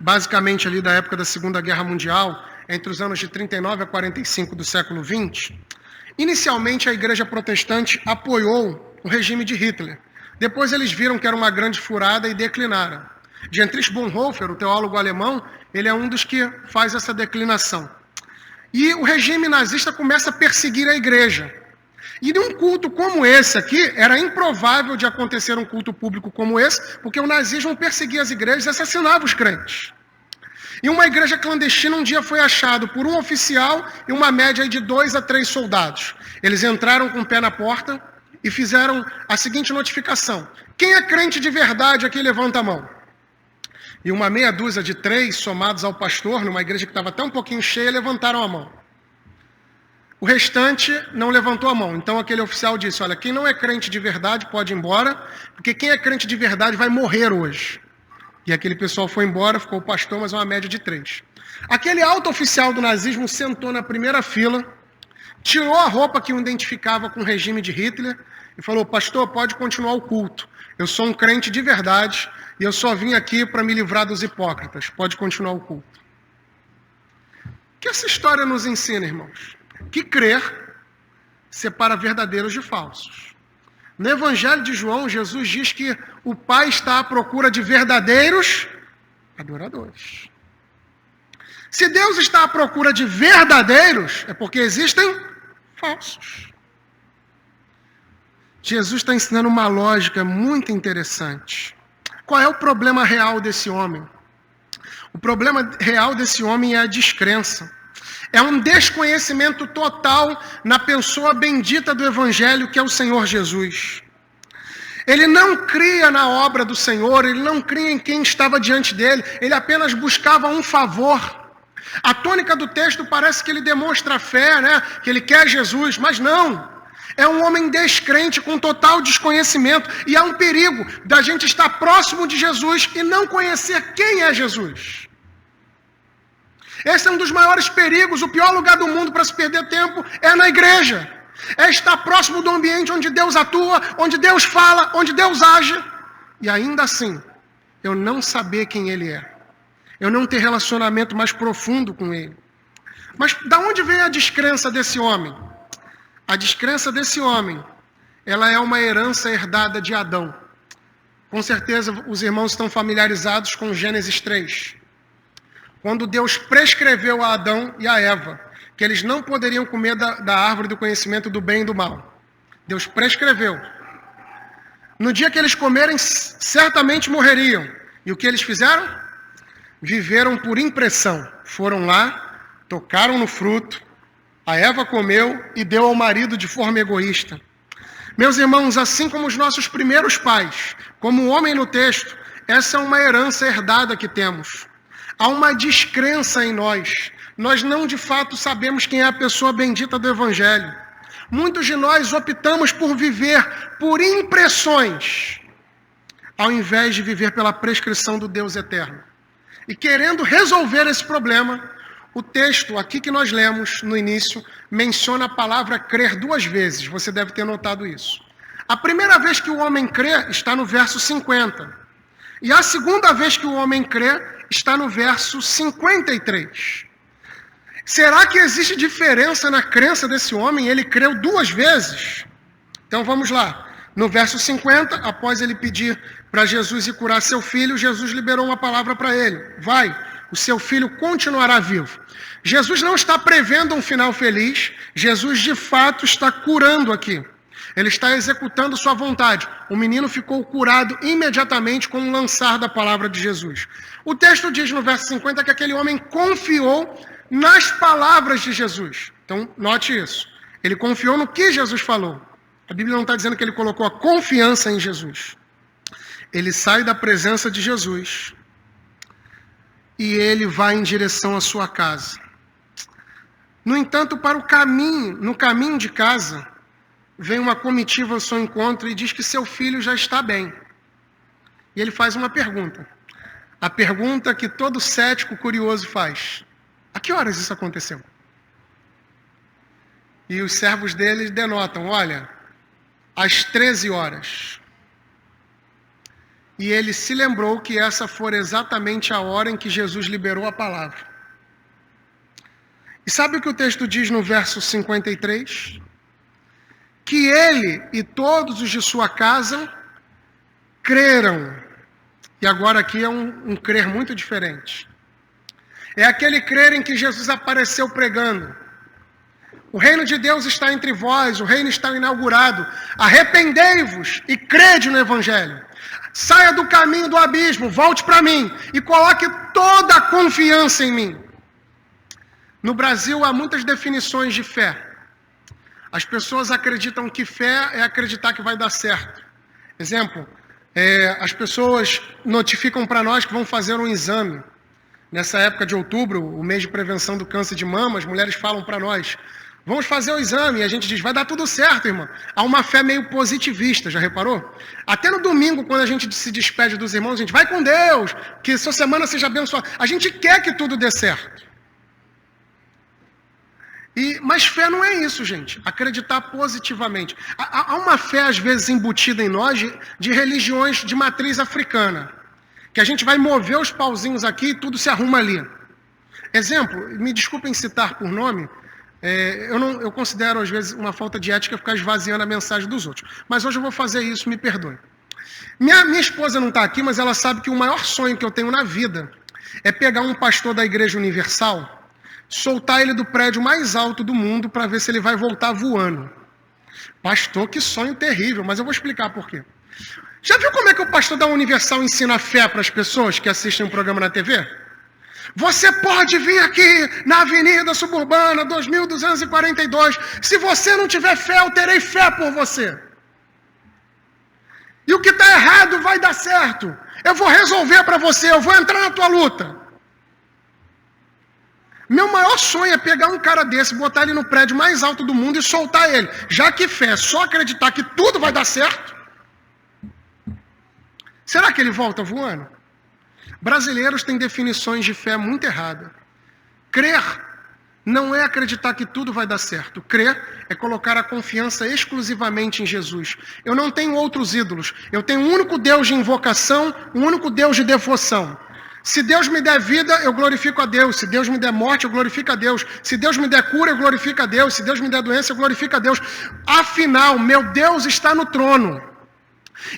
basicamente ali da época da Segunda Guerra Mundial, entre os anos de 39 a 45 do século XX, inicialmente a igreja protestante apoiou o regime de Hitler. Depois eles viram que era uma grande furada e declinaram. Dietrich Bonhoeffer, o teólogo alemão, ele é um dos que faz essa declinação. E o regime nazista começa a perseguir a igreja. E num culto como esse aqui, era improvável de acontecer um culto público como esse, porque o nazismo perseguia as igrejas e assassinava os crentes. E uma igreja clandestina um dia foi achado por um oficial e uma média de 2 a 3 soldados. Eles entraram com o pé na porta e fizeram a seguinte notificação: quem é crente de verdade aqui, levanta a mão. E uma meia dúzia de 3, somados ao pastor, numa igreja que estava até um pouquinho cheia, levantaram a mão. O restante não levantou a mão. Então aquele oficial disse: olha, quem não é crente de verdade pode ir embora, porque quem é crente de verdade vai morrer hoje. E aquele pessoal foi embora, ficou o pastor, mas uma média de 3. Aquele alto oficial do nazismo sentou na primeira fila, tirou a roupa que o identificava com o regime de Hitler e falou: pastor, pode continuar o culto. Eu sou um crente de verdade e eu só vim aqui para me livrar dos hipócritas. Pode continuar o culto. O que essa história nos ensina, irmãos? Que crer separa verdadeiros de falsos. No Evangelho de João, Jesus diz que o Pai está à procura de verdadeiros adoradores. Se Deus está à procura de verdadeiros, é porque existem falsos. Jesus está ensinando uma lógica muito interessante. Qual é o problema real desse homem? O problema real desse homem é a descrença. É um desconhecimento total na pessoa bendita do Evangelho, que é o Senhor Jesus. Ele não cria na obra do Senhor, ele não cria em quem estava diante dele, ele apenas buscava um favor. A tônica do texto parece que ele demonstra fé, né? Que ele quer Jesus, mas não. É um homem descrente, com total desconhecimento, e há um perigo da gente estar próximo de Jesus e não conhecer quem é Jesus. Esse é um dos maiores perigos. O pior lugar do mundo para se perder tempo é na igreja. É estar próximo do ambiente onde Deus atua, onde Deus fala, onde Deus age. E ainda assim, eu não saber quem Ele é. Eu não ter relacionamento mais profundo com Ele. Mas da onde vem a descrença desse homem? A descrença desse homem, ela é uma herança herdada de Adão. Com certeza os irmãos estão familiarizados com Gênesis 3. Quando Deus prescreveu a Adão e a Eva que eles não poderiam comer da árvore do conhecimento do bem e do mal. Deus prescreveu. No dia que eles comerem, certamente morreriam. E o que eles fizeram? Viveram por impressão. Foram lá, tocaram no fruto, a Eva comeu e deu ao marido de forma egoísta. Meus irmãos, assim como os nossos primeiros pais, como o homem no texto, essa é uma herança herdada que temos. Há uma descrença em nós. Nós não de fato sabemos quem é a pessoa bendita do Evangelho. Muitos de nós optamos por viver por impressões, ao invés de viver pela prescrição do Deus eterno. E querendo resolver esse problema, o texto aqui que nós lemos no início menciona a palavra crer 2 vezes. Você deve ter notado isso. A primeira vez que o homem crê está no verso 50. E a segunda vez que o homem crê está no verso 53. Será que existe diferença na crença desse homem? Ele creu 2 vezes? Então vamos lá. No verso 50, após ele pedir para Jesus ir curar seu filho, Jesus liberou uma palavra para ele. Vai, o seu filho continuará vivo. Jesus não está prevendo um final feliz. Jesus de fato está curando aqui. Ele está executando sua vontade. O menino ficou curado imediatamente com o lançar da palavra de Jesus. O texto diz no verso 50 que aquele homem confiou nas palavras de Jesus. Então, note isso. Ele confiou no que Jesus falou. A Bíblia não está dizendo que ele colocou a confiança em Jesus. Ele sai da presença de Jesus e ele vai em direção à sua casa. No entanto, no caminho de casa, vem uma comitiva ao seu encontro e diz que seu filho já está bem. E ele faz uma pergunta. A pergunta que todo cético curioso faz. A que horas isso aconteceu? E os servos dele denotam, olha, às 13 horas. E ele se lembrou que essa fora exatamente a hora em que Jesus liberou a palavra. E sabe o que o texto diz no verso 53? Que ele e todos os de sua casa creram. E agora aqui é um crer muito diferente. É aquele crer em que Jesus apareceu pregando. O reino de Deus está entre vós, o reino está inaugurado. Arrependei-vos e crede no Evangelho. Saia do caminho do abismo, volte para mim e coloque toda a confiança em mim. No Brasil há muitas definições de fé. As pessoas acreditam que fé é acreditar que vai dar certo. Exemplo, as pessoas notificam para nós que vão fazer um exame. Nessa época de outubro, o mês de prevenção do câncer de mama, as mulheres falam para nós, vamos fazer o exame. E a gente diz, vai dar tudo certo, irmã. Há uma fé meio positivista, já reparou? Até no domingo, quando a gente se despede dos irmãos, a gente vai com Deus, que sua semana seja abençoada. A gente quer que tudo dê certo. Mas fé não é isso, gente. Acreditar positivamente. Há uma fé, às vezes, embutida em nós de religiões de matriz africana. Que a gente vai mover os pauzinhos aqui e tudo se arruma ali. Exemplo, me desculpem citar por nome, eu considero às vezes uma falta de ética ficar esvaziando a mensagem dos outros. Mas hoje eu vou fazer isso, me perdoe. Minha esposa não está aqui, mas ela sabe que o maior sonho que eu tenho na vida é pegar um pastor da Igreja Universal, soltar ele do prédio mais alto do mundo para ver se ele vai voltar voando. Pastor, que sonho terrível, mas eu vou explicar por quê. Já viu como é que o pastor da Universal ensina fé para as pessoas que assistem um programa na TV? Você pode vir aqui na Avenida Suburbana 2242. Se você não tiver fé, eu terei fé por você. E o que está errado vai dar certo. Eu vou resolver para você, eu vou entrar na tua luta. Meu maior sonho é pegar um cara desse, botar ele no prédio mais alto do mundo e soltar ele. Já que fé é só acreditar que tudo vai dar certo, será que ele volta voando? Brasileiros têm definições de fé muito erradas. Crer não é acreditar que tudo vai dar certo. Crer é colocar a confiança exclusivamente em Jesus. Eu não tenho outros ídolos. Eu tenho um único Deus de invocação, um único Deus de devoção. Se Deus me der vida, eu glorifico a Deus. Se Deus me der morte, eu glorifico a Deus. Se Deus me der cura, eu glorifico a Deus. Se Deus me der doença, eu glorifico a Deus. Afinal, meu Deus está no trono.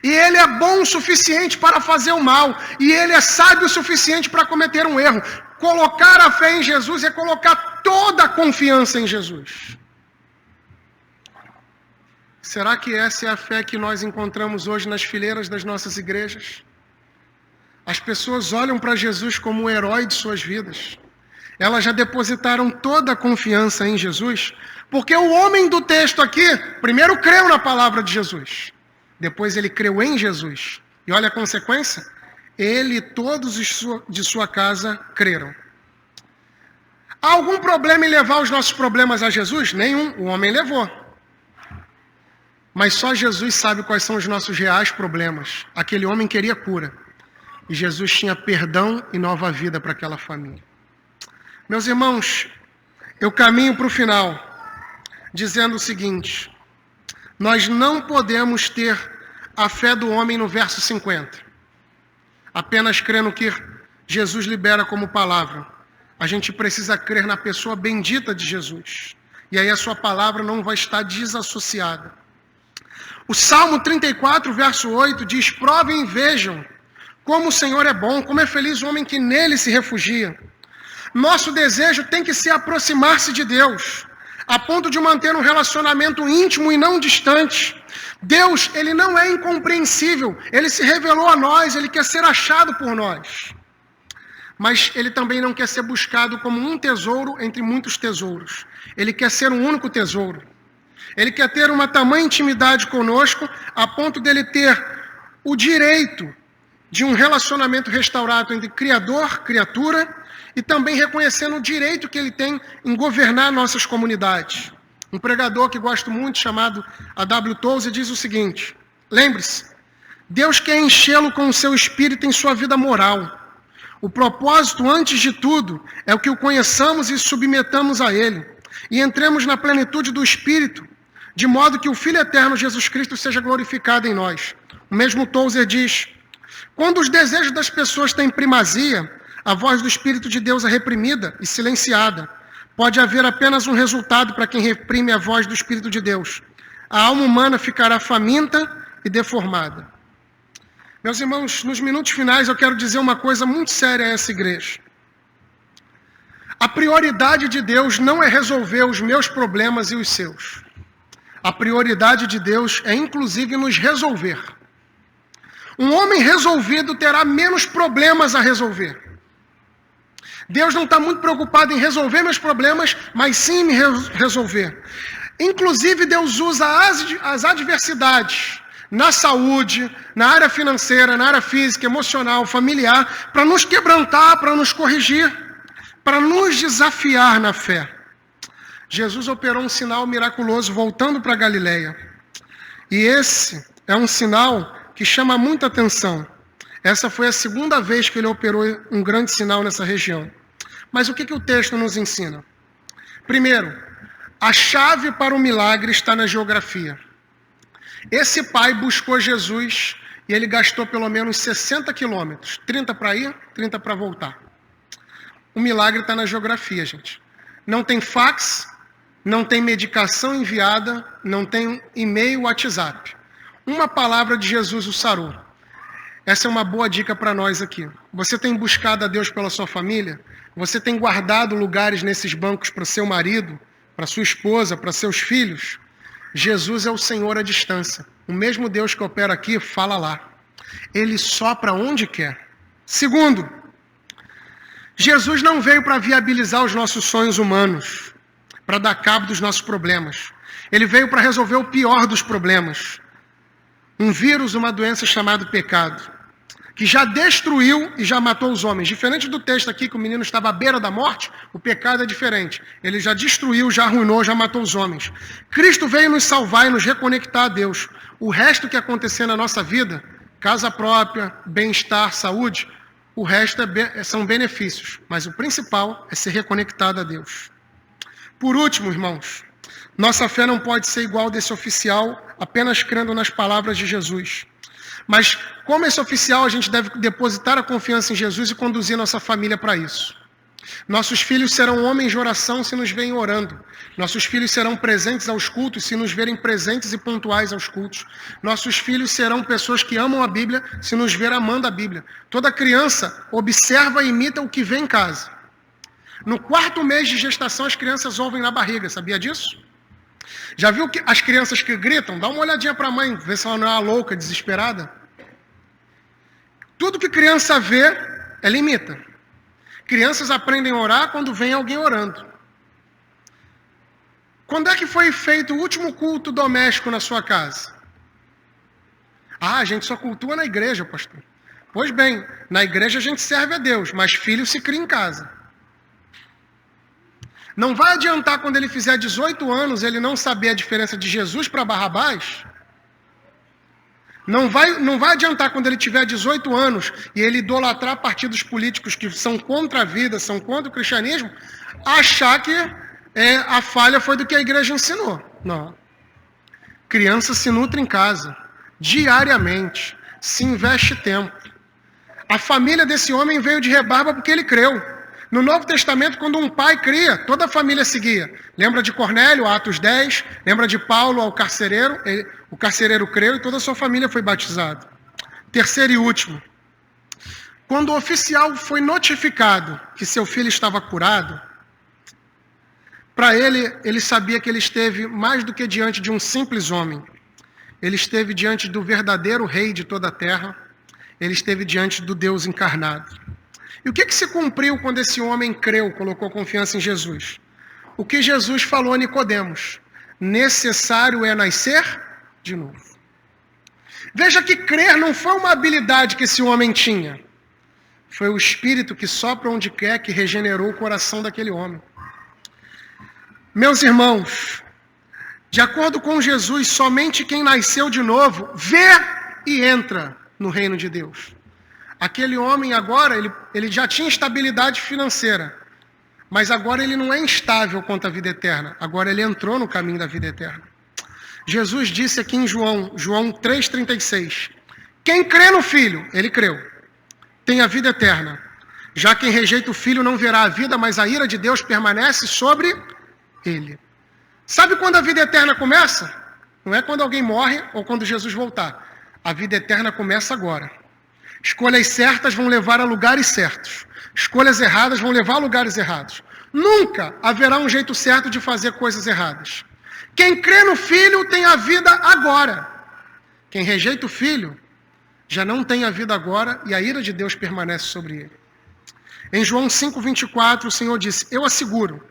E Ele é bom o suficiente para fazer o mal. E Ele é sábio o suficiente para cometer um erro. Colocar a fé em Jesus é colocar toda a confiança em Jesus. Será que essa é a fé que nós encontramos hoje nas fileiras das nossas igrejas? As pessoas olham para Jesus como o herói de suas vidas. Elas já depositaram toda a confiança em Jesus, porque o homem do texto aqui, primeiro creu na palavra de Jesus, depois ele creu em Jesus. E olha a consequência, ele e todos de sua casa creram. Há algum problema em levar os nossos problemas a Jesus? Nenhum, o homem levou. Mas só Jesus sabe quais são os nossos reais problemas. Aquele homem queria cura. E Jesus tinha perdão e nova vida para aquela família. Meus irmãos, eu caminho para o final, dizendo o seguinte: nós não podemos ter a fé do homem no verso 50, apenas crendo que Jesus libera como palavra. A gente precisa crer na pessoa bendita de Jesus. E aí a sua palavra não vai estar desassociada. O Salmo 34, verso 8 diz: provem e vejam como o Senhor é bom, como é feliz o homem que nele se refugia. Nosso desejo tem que ser aproximar-se de Deus, a ponto de manter um relacionamento íntimo e não distante. Deus, ele não é incompreensível, ele se revelou a nós, ele quer ser achado por nós. Mas ele também não quer ser buscado como um tesouro entre muitos tesouros. Ele quer ser um único tesouro. Ele quer ter uma tamanha intimidade conosco, a ponto dele ter o direito de um relacionamento restaurado entre Criador, criatura, e também reconhecendo o direito que ele tem em governar nossas comunidades. Um pregador que gosto muito, chamado A.W. Tozer, diz o seguinte: lembre-se, Deus quer enchê-lo com o seu espírito em sua vida moral. O propósito, antes de tudo, é o que o conheçamos e submetamos a ele, e entremos na plenitude do Espírito, de modo que o Filho Eterno Jesus Cristo seja glorificado em nós. O mesmo Tozer diz: quando os desejos das pessoas têm primazia, a voz do Espírito de Deus é reprimida e silenciada. Pode haver apenas um resultado para quem reprime a voz do Espírito de Deus. A alma humana ficará faminta e deformada. Meus irmãos, nos minutos finais eu quero dizer uma coisa muito séria a essa igreja. A prioridade de Deus não é resolver os meus problemas e os seus. A prioridade de Deus é inclusive nos resolver. Um homem resolvido terá menos problemas a resolver. Deus não está muito preocupado em resolver meus problemas, mas sim em me resolver. Inclusive, Deus usa as adversidades na saúde, na área financeira, na área física, emocional, familiar, para nos quebrantar, para nos corrigir, para nos desafiar na fé. Jesus operou um sinal miraculoso voltando para Galileia. E esse é um sinal que chama muita atenção. Essa foi a segunda vez que ele operou um grande sinal nessa região. Mas o que o texto nos ensina? Primeiro, a chave para o milagre está na geografia. Esse pai buscou Jesus e ele gastou pelo menos 60 quilômetros. 30 para ir, 30 para voltar. O milagre está na geografia, gente. Não tem fax, não tem medicação enviada, não tem e-mail, WhatsApp. Uma palavra de Jesus o sarou. Essa é uma boa dica para nós aqui. Você tem buscado a Deus pela sua família? Você tem guardado lugares nesses bancos para seu marido, para sua esposa, para seus filhos? Jesus é o Senhor à distância. O mesmo Deus que opera aqui, fala lá. Ele sopra onde quer. Segundo, Jesus não veio para viabilizar os nossos sonhos humanos, para dar cabo dos nossos problemas. Ele veio para resolver o pior dos problemas. Um vírus, uma doença chamada pecado, que já destruiu e já matou os homens. Diferente do texto aqui, que o menino estava à beira da morte, o pecado é diferente. Ele já destruiu, já arruinou, já matou os homens. Cristo veio nos salvar e nos reconectar a Deus. O resto que acontecer na nossa vida, casa própria, bem-estar, saúde, o resto são benefícios. Mas o principal é ser reconectado a Deus. Por último, irmãos, nossa fé não pode ser igual desse oficial, apenas crendo nas palavras de Jesus. Mas, como esse oficial, a gente deve depositar a confiança em Jesus e conduzir nossa família para isso. Nossos filhos serão homens de oração se nos verem orando. Nossos filhos serão presentes aos cultos se nos verem presentes e pontuais aos cultos. Nossos filhos serão pessoas que amam a Bíblia se nos ver amando a Bíblia. Toda criança observa e imita o que vê em casa. No 4º mês de gestação, as crianças ouvem na barriga, sabia disso? Já viu que as crianças que gritam? Dá uma olhadinha para a mãe, vê se ela não é uma louca, desesperada. Tudo que criança vê, ela imita. Crianças aprendem a orar quando vem alguém orando. Quando é que foi feito o último culto doméstico na sua casa? Ah, a gente só cultua na igreja, pastor. Pois bem, na igreja a gente serve a Deus, mas filho se cria em casa. Não vai adiantar quando ele fizer 18 anos ele não saber a diferença de Jesus para Barrabás. Não vai adiantar quando ele tiver 18 anos e ele idolatrar partidos políticos que são contra a vida, são contra o cristianismo, achar que a falha foi do que a igreja ensinou. Não. Criança se nutre em casa, diariamente, se investe tempo. A família desse homem veio de rebarba porque ele creu. No Novo Testamento, quando um pai cria, toda a família seguia. Lembra de Cornélio, Atos 10, lembra de Paulo ao carcereiro, o carcereiro creu e toda a sua família foi batizada. Terceiro e último. Quando o oficial foi notificado que seu filho estava curado, para ele sabia que ele esteve mais do que diante de um simples homem. Ele esteve diante do verdadeiro rei de toda a terra. Ele esteve diante do Deus encarnado. E o que se cumpriu quando esse homem creu, colocou confiança em Jesus? O que Jesus falou a Nicodemos: necessário é nascer de novo. Veja que crer não foi uma habilidade que esse homem tinha. Foi o Espírito que sopra onde quer que regenerou o coração daquele homem. Meus irmãos, de acordo com Jesus, somente quem nasceu de novo vê e entra no reino de Deus. Aquele homem agora, ele já tinha estabilidade financeira, mas agora ele não é instável quanto à vida eterna. Agora ele entrou no caminho da vida eterna. Jesus disse aqui em João 3,36, quem crê no Filho, ele creu, tem a vida eterna. Já quem rejeita o Filho não verá a vida, mas a ira de Deus permanece sobre ele. Sabe quando a vida eterna começa? Não é quando alguém morre ou quando Jesus voltar. A vida eterna começa agora. Escolhas certas vão levar a lugares certos. Escolhas erradas vão levar a lugares errados. Nunca haverá um jeito certo de fazer coisas erradas. Quem crê no Filho tem a vida agora. Quem rejeita o Filho já não tem a vida agora e a ira de Deus permanece sobre ele. Em João 5,24, o Senhor disse, eu asseguro,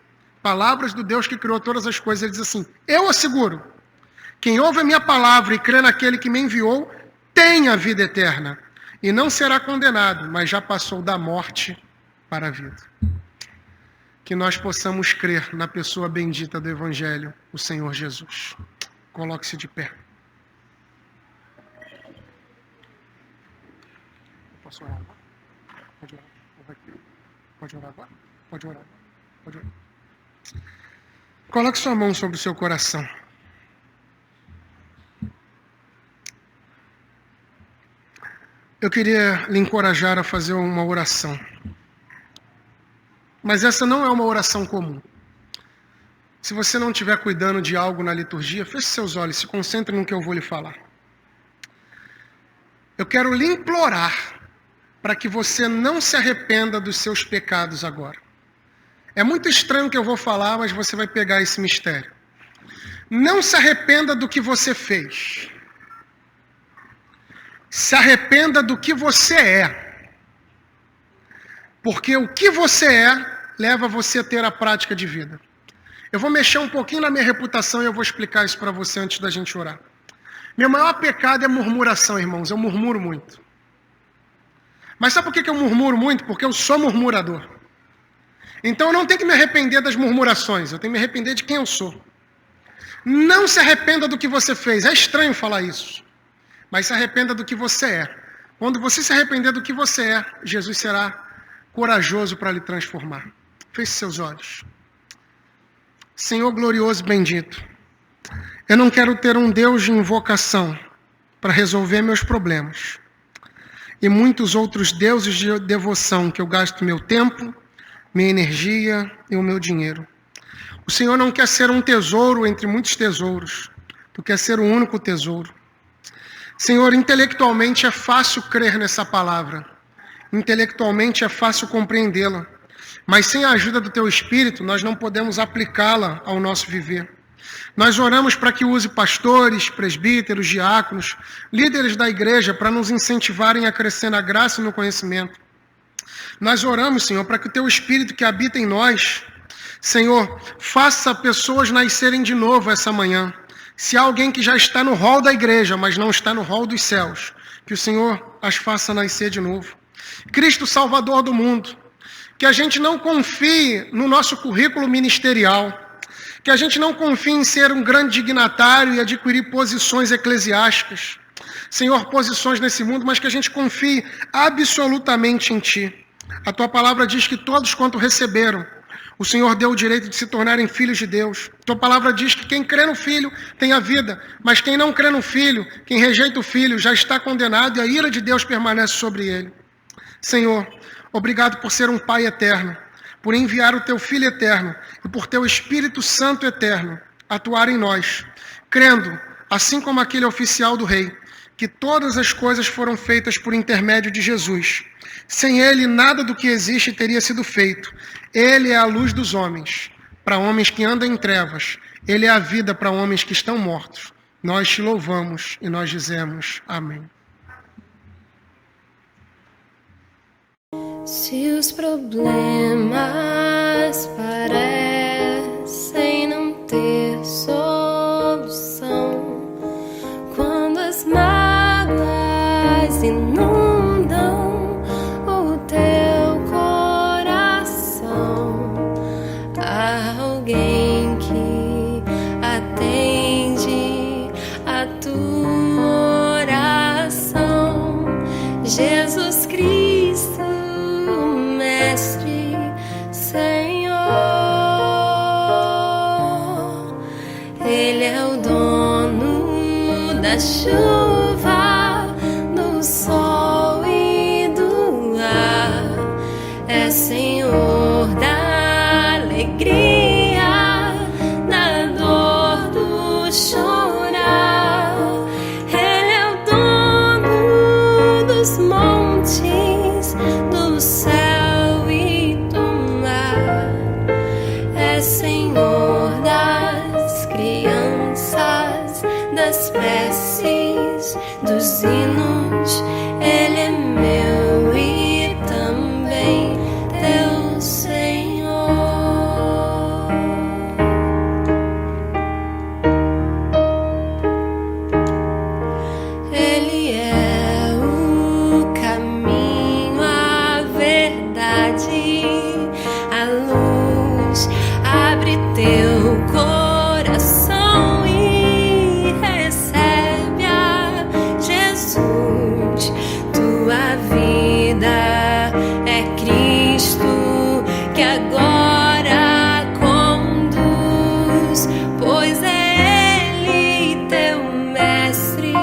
palavras do Deus que criou todas as coisas, ele diz assim, eu asseguro, quem ouve a minha palavra e crê naquele que me enviou, tem a vida eterna. E não será condenado, mas já passou da morte para a vida. Que nós possamos crer na pessoa bendita do Evangelho, o Senhor Jesus. Coloque-se de pé. Posso orar agora? Pode orar. Pode orar agora? Pode orar. Pode orar. Coloque sua mão sobre o seu coração. Eu queria lhe encorajar a fazer uma oração. Mas essa não é uma oração comum. Se você não estiver cuidando de algo na liturgia, feche seus olhos, se concentre no que eu vou lhe falar. Eu quero lhe implorar para que você não se arrependa dos seus pecados agora. É muito estranho o que eu vou falar, mas você vai pegar esse mistério. Não se arrependa do que você fez. Se arrependa do que você é. Porque o que você é, leva você a ter a prática de vida. Eu vou mexer um pouquinho na minha reputação e eu vou explicar isso para você antes da gente orar. Meu maior pecado é murmuração, irmãos. Eu murmuro muito. Mas sabe por que eu murmuro muito? Porque eu sou murmurador. Então eu não tenho que me arrepender das murmurações. Eu tenho que me arrepender de quem eu sou. Não se arrependa do que você fez. É estranho falar isso. Mas se arrependa do que você é. Quando você se arrepender do que você é, Jesus será corajoso para lhe transformar. Feche seus olhos. Senhor glorioso e bendito, eu não quero ter um Deus de invocação para resolver meus problemas. E muitos outros deuses de devoção que eu gasto meu tempo, minha energia e o meu dinheiro. O Senhor não quer ser um tesouro entre muitos tesouros. Tu quer ser o único tesouro. Senhor, intelectualmente é fácil crer nessa palavra. Intelectualmente é fácil compreendê-la. Mas sem a ajuda do Teu Espírito, nós não podemos aplicá-la ao nosso viver. Nós oramos para que use pastores, presbíteros, diáconos, líderes da igreja, para nos incentivarem a crescer na graça e no conhecimento. Nós oramos, Senhor, para que o Teu Espírito que habita em nós, Senhor, faça pessoas nascerem de novo essa manhã. Se há alguém que já está no hall da igreja, mas não está no hall dos céus, que o Senhor as faça nascer de novo. Cristo Salvador do mundo, que a gente não confie no nosso currículo ministerial, que a gente não confie em ser um grande dignatário e adquirir posições eclesiásticas, Senhor, posições nesse mundo, mas que a gente confie absolutamente em Ti. A Tua palavra diz que todos quanto receberam, o Senhor deu o direito de se tornarem filhos de Deus. Tua palavra diz que quem crê no Filho tem a vida, mas quem não crê no Filho, quem rejeita o Filho, já está condenado e a ira de Deus permanece sobre ele. Senhor, obrigado por ser um Pai eterno, por enviar o Teu Filho eterno e por Teu Espírito Santo eterno atuar em nós, crendo, assim como aquele oficial do rei, que todas as coisas foram feitas por intermédio de Jesus. Sem Ele, nada do que existe teria sido feito. Ele é a luz dos homens, para homens que andam em trevas. Ele é a vida para homens que estão mortos. Nós Te louvamos e nós dizemos amém. Se os problemas parecem não ter solução, quando as mágoas inundam o teu coração, há alguém que atende a tua oração. Jesus Cristo, Mestre, Senhor, Ele é o dono da chuva, do sol e do ar, é Senhor da alegria, da dor, do chorar. Ele é o dono dos montes, do céu e do mar, é Senhor das crianças, das preces, dos hinos. Ele é meu e também teu Senhor. Ele é o caminho, a verdade, a luz. Abre teu coração e recebe a Jesus. Tua vida é Cristo que agora conduz, pois é Ele teu Mestre,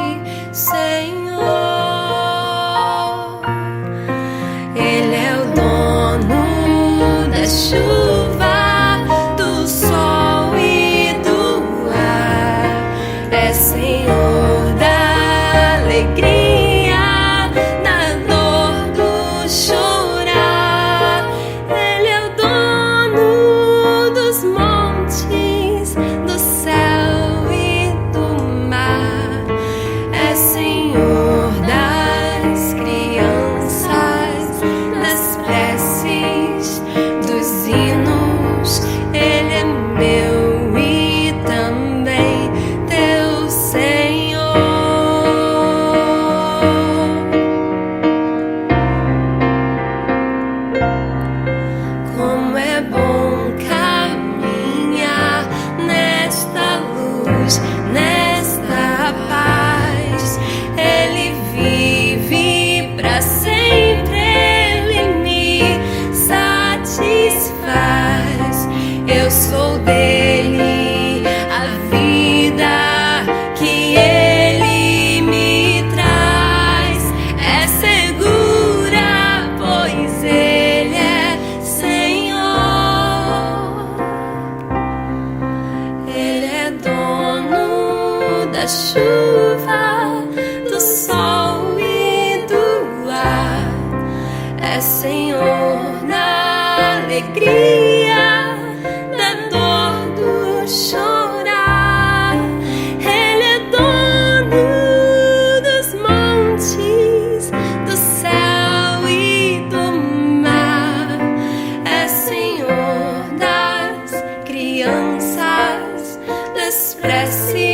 Senhor. Ele é o dono da chuva, do sol e do ar, é Senhor da alegria, da dor, do chorar. Ele é o dono dos montes, do céu e do mar, é Senhor das crianças, das preces, dos hinos. Ele é meu e também teu Senhor. Como é bom caminhar nesta luz, nesta paz. Ele vive pra sempre, Ele me satisfaz. Eu sou dele, a vida que Ele me traz é segura, pois Ele é Senhor. Ele é dono da chuva, do sol e do ar, é Senhor na alegria, da dor, do chorar. prece